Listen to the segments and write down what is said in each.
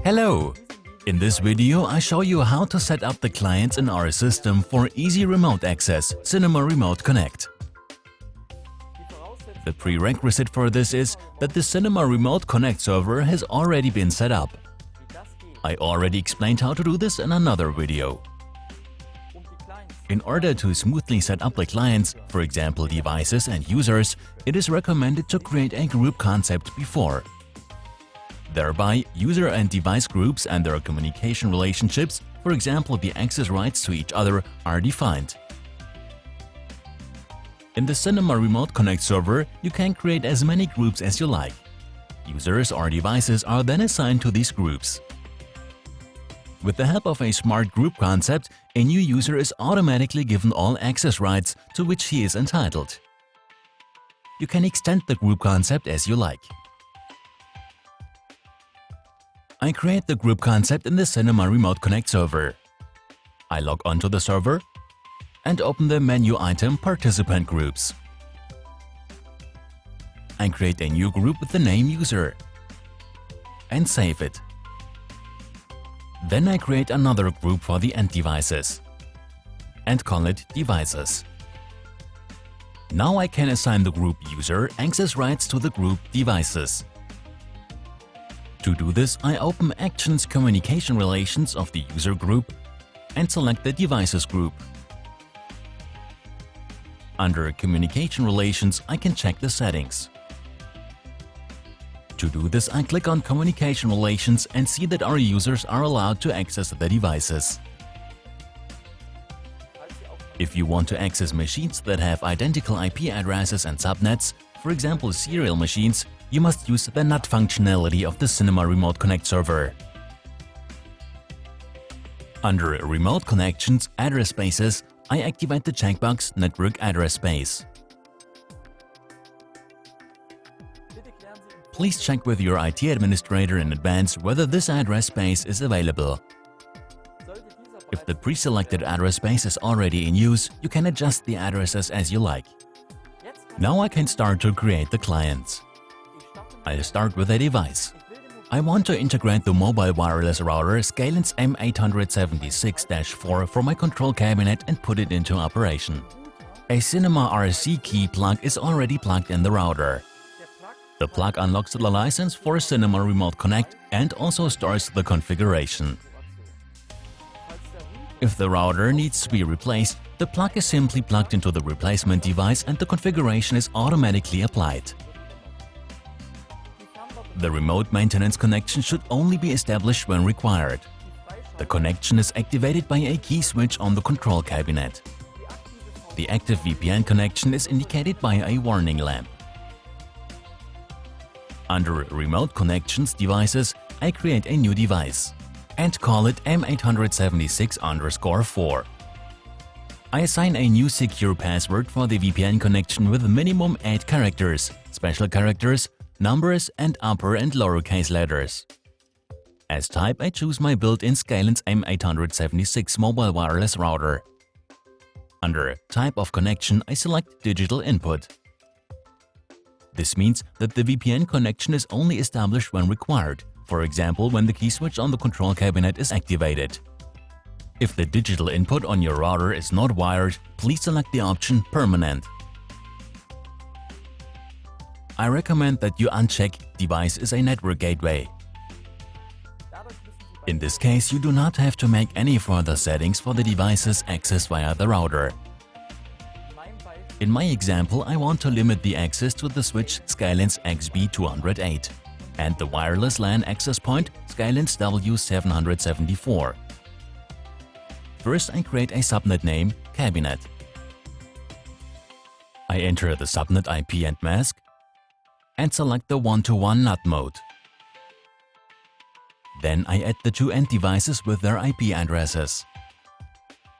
Hello! In this video I show you how to set up the clients in our system for easy remote access, SINEMA Remote Connect. The prerequisite for this is that the SINEMA Remote Connect Server has already been set up. I already explained how to do this in another video. In order to smoothly set up the clients, for example devices and users, it is recommended to create a group concept before. Thereby, user and device groups and their communication relationships, for example the access rights to each other, are defined. In the SINEMA Remote Connect Server, you can create as many groups as you like. Users or devices are then assigned to these groups. With the help of a smart group concept, a new user is automatically given all access rights to which he is entitled. You can extend the group concept as you like. I create the group concept in the SINEMA Remote Connect Server. I log onto the server and open the menu item Participant Groups. I create a new group with the name User and save it. Then I create another group for the end devices and call it Devices. Now I can assign the group User access rights to the group Devices. To do this, I open Actions Communication Relations of the User group and select the Devices group. Under Communication Relations, I can check the settings. To do this, I click on Communication Relations and see that our users are allowed to access the devices. If you want to access machines that have identical IP addresses and subnets, for example serial machines, you must use the NAT functionality of the SINEMA Remote Connect Server. Under Remote Connections Address Spaces, I activate the checkbox Network Address Space. Please check with your IT administrator in advance whether this address space is available. If the pre-selected address space is already in use, you can adjust the addresses as you like. Now I can start to create the clients. I'll start with a device. I want to integrate the mobile wireless router SCALANCE M876-4 for my control cabinet and put it into operation. A SINEMA RC key plug is already plugged in the router. The plug unlocks the license for SINEMA Remote Connect and also stores the configuration. If the router needs to be replaced, the plug is simply plugged into the replacement device and the configuration is automatically applied. The remote maintenance connection should only be established when required. The connection is activated by a key switch on the control cabinet. The active VPN connection is indicated by a warning lamp. Under Remote Connections Devices, I create a new device and call it M876_4. I assign a new secure password for the VPN connection with minimum 8 characters, special characters, numbers and upper and lowercase letters. As type, I choose my built-in SCALANCE M876 mobile wireless router. Under Type of Connection, I select Digital Input. This means that the VPN connection is only established when required, for example when the key switch on the control cabinet is activated. If the digital input on your router is not wired, please select the option Permanent. I recommend that you uncheck Device is a network gateway. In this case, you do not have to make any further settings for the devices accessed via the router. In my example, I want to limit the access to the switch SCALANCE XB208 and the wireless LAN access point SCALANCE W774. First, I create a subnet name Cabinet. I enter the subnet IP and mask and select the 1-to-1 NAT mode. Then I add the two end devices with their IP addresses.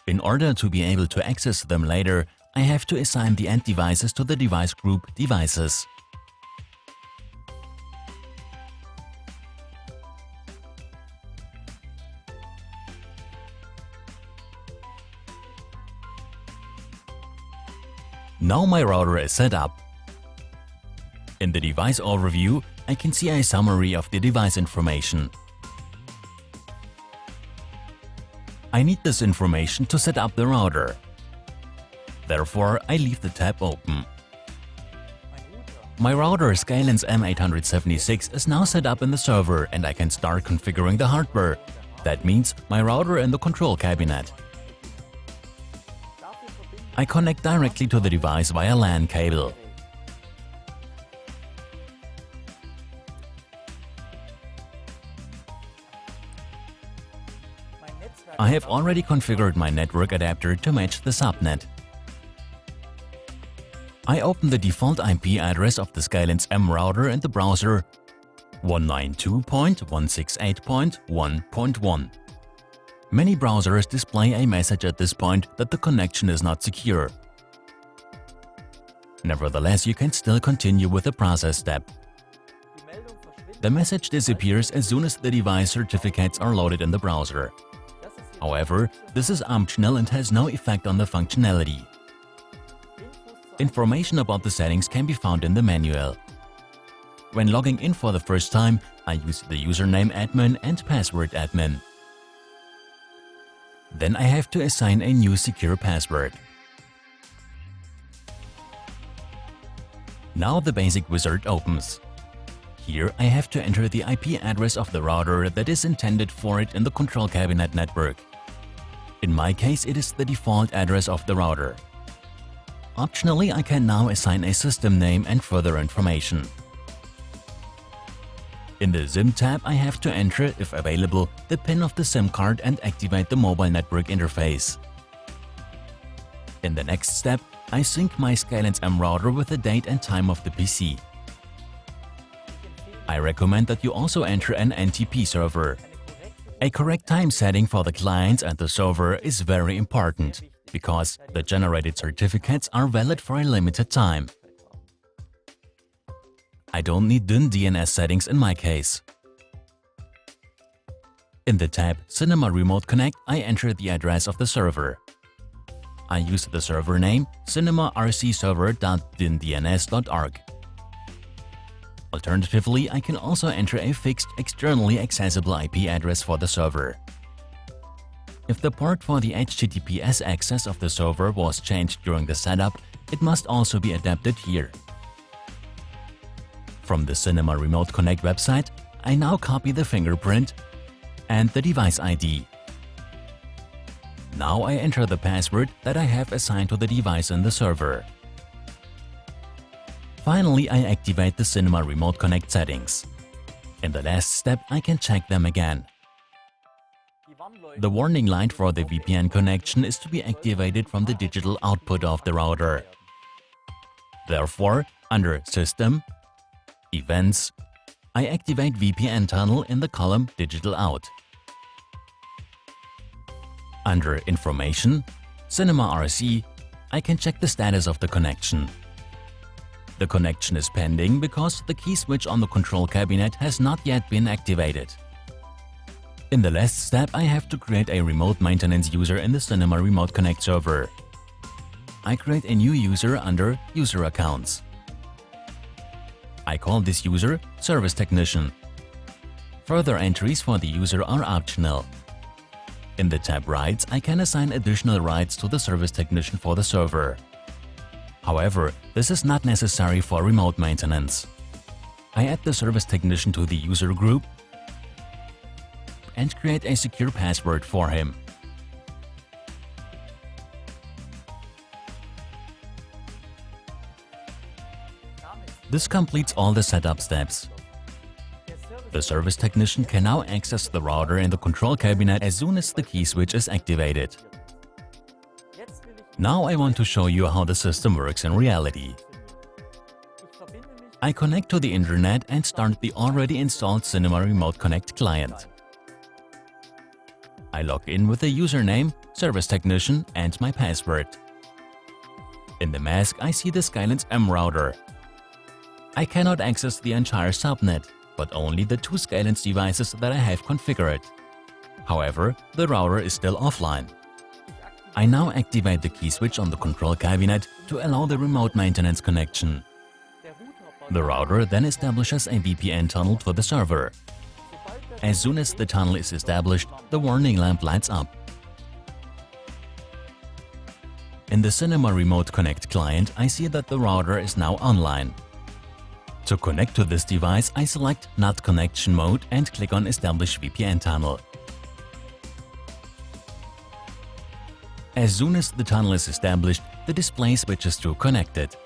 In order to be able to access them later, I have to assign the end devices to the device group Devices. Now my router is set up. In the device overview, I can see a summary of the device information. I need this information to set up the router. Therefore, I leave the tab open. My router SCALANCE M876 is now set up in the server and I can start configuring the hardware. That means my router in the control cabinet. I connect directly to the device via LAN cable. I have already configured my network adapter to match the subnet. I open the default IP address of the SCALANCE M router in the browser 192.168.1.1. Many browsers display a message at this point that the connection is not secure. Nevertheless, you can still continue with the process step. The message disappears as soon as the device certificates are loaded in the browser. However, this is optional and has no effect on the functionality. Information about the settings can be found in the manual. When logging in for the first time, I use the username admin and password admin. Then I have to assign a new secure password. Now the basic wizard opens. Here I have to enter the IP address of the router that is intended for it in the control cabinet network. In my case, it is the default address of the router. Optionally, I can now assign a system name and further information. In the SIM tab, I have to enter, if available, the PIN of the SIM card and activate the mobile network interface. In the next step, I sync my SCALANCE M router with the date and time of the PC. I recommend that you also enter an NTP server. A correct time setting for the clients and the server is very important, because the generated certificates are valid for a limited time. I don't need DNS settings in my case. In the tab SINEMA Remote Connect, I enter the address of the server. I use the server name sinemarcserver.dindns.org. Alternatively, I can also enter a fixed, externally accessible IP address for the server. If the port for the HTTPS access of the server was changed during the setup, it must also be adapted here. From the SINEMA Remote Connect website, I now copy the fingerprint and the device ID. Now I enter the password that I have assigned to the device in the server. Finally, I activate the SINEMA Remote Connect settings. In the last step, I can check them again. The warning light for the VPN connection is to be activated from the digital output of the router. Therefore, under System, Events, I activate VPN tunnel in the column Digital Out. Under Information, SINEMA RC, I can check the status of the connection. The connection is pending because the key switch on the control cabinet has not yet been activated. In the last step, I have to create a remote maintenance user in the SINEMA Remote Connect Server. I create a new user under User Accounts. I call this user Service Technician. Further entries for the user are optional. In the tab Rights, I can assign additional rights to the Service Technician for the server. However, this is not necessary for remote maintenance. I add the Service Technician to the user group and create a secure password for him. This completes all the setup steps. The Service Technician can now access the router in the control cabinet as soon as the key switch is activated. Now I want to show you how the system works in reality. I connect to the internet and start the already installed SINEMA Remote Connect client. I log in with the username, Service Technician and my password. In the mask, I see the SCALANCE M router. I cannot access the entire subnet, but only the two SCALANCE devices that I have configured. However, the router is still offline. I now activate the key switch on the control cabinet to allow the remote maintenance connection. The router then establishes a VPN tunnel to the server. As soon as the tunnel is established, the warning lamp lights up. In the SINEMA Remote Connect client, I see that the router is now online. To connect to this device, I select NAT connection mode and click on Establish VPN tunnel. As soon as the tunnel is established, the display switches to Connected.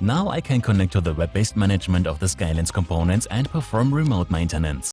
Now I can connect to the web-based management of the SCALANCE components and perform remote maintenance.